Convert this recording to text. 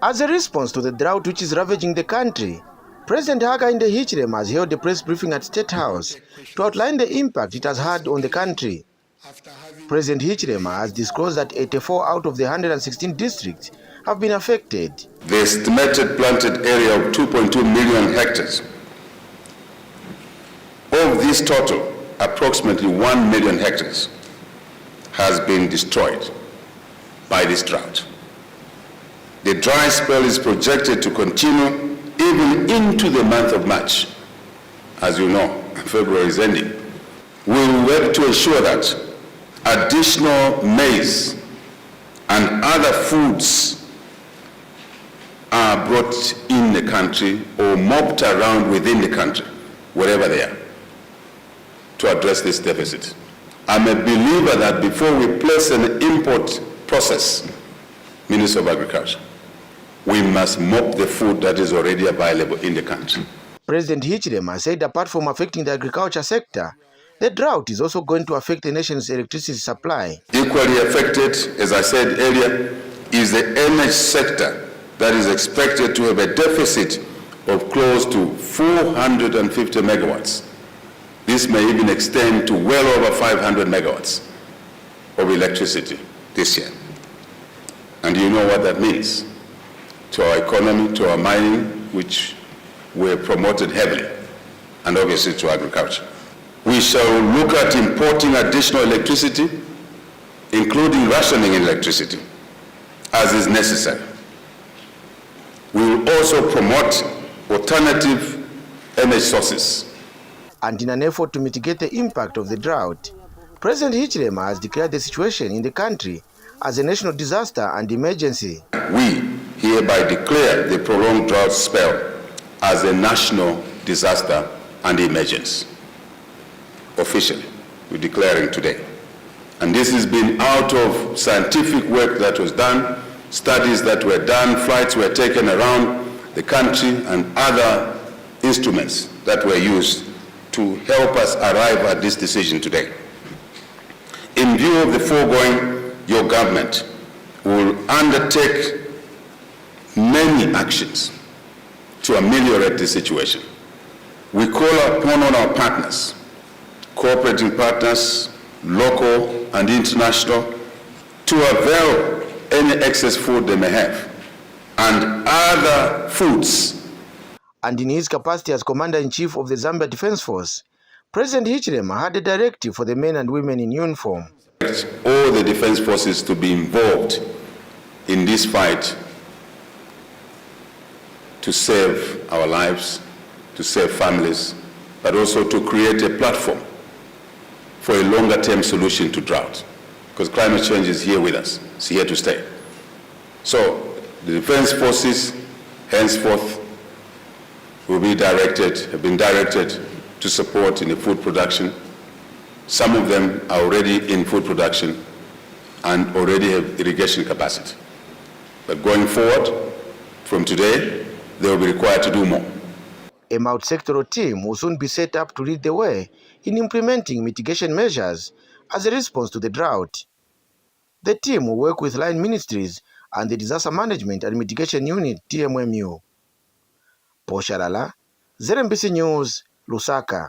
As a response to the drought which is ravaging the country, President Hakainde Hichilema has held a press briefing at State House to outline the impact it has had on the country. President Hichilema has disclosed that 84 out of the 116 districts have been affected. The estimated planted area of 2.2 million hectares. Of this total, approximately 1 million hectares has been destroyed by this drought. The dry spell is projected to continue even into the month of March. As you know, February is ending. We will work to ensure that additional maize and other foods are brought in the country or mobbed around within the country, wherever they are, to address this deficit. I'm a believer that before we place an import process, Minister of Agriculture, we must mop the food that is already available in the country. President Hichilema said apart from affecting the agriculture sector, the drought is also going to affect the nation's electricity supply. Equally affected, as I said earlier, is the energy sector that is expected to have a deficit of close to 450 megawatts. This may even extend to well over 500 megawatts of electricity this year. And you know what that means to our economy, to our mining, which were promoted heavily, and obviously to agriculture. We shall look at importing additional electricity, including rationing electricity, as is necessary. We will also promote alternative energy sources. And in an effort to mitigate the impact of the drought, President Hichilema has declared the situation in the country as a national disaster and emergency. We hereby declare the prolonged drought spell as a national disaster and emergency. Officially, we're declaring today. And this has been out of scientific work that was done, studies that were done, flights were taken around the country, and other instruments that were used to help us arrive at this decision today. In view of the foregoing, your government will undertake many actions to ameliorate the situation. We call upon all our partners, cooperating partners, local and international, to avail any excess food they may have and other foods. And in his capacity as Commander-in-Chief of the Zambia Defense Force, President Hichilema had a directive for the men and women in uniform. All the defense forces to be involved in this fight to save our lives, to save families, but also to create a platform for a longer-term solution to drought. Because climate change is here with us, it's here to stay. So the defense forces henceforth will be directed, have been directed to support in the food production. Some of them are already in food production and already have irrigation capacity. But going forward, from today, they will be required to do more. A multi-sectoral team will soon be set up to lead the way in implementing mitigation measures as a response to the drought. The team will work with line ministries and the Disaster Management and Mitigation Unit, TMMU. Paul Shalala, ZNBC News, Lusaka.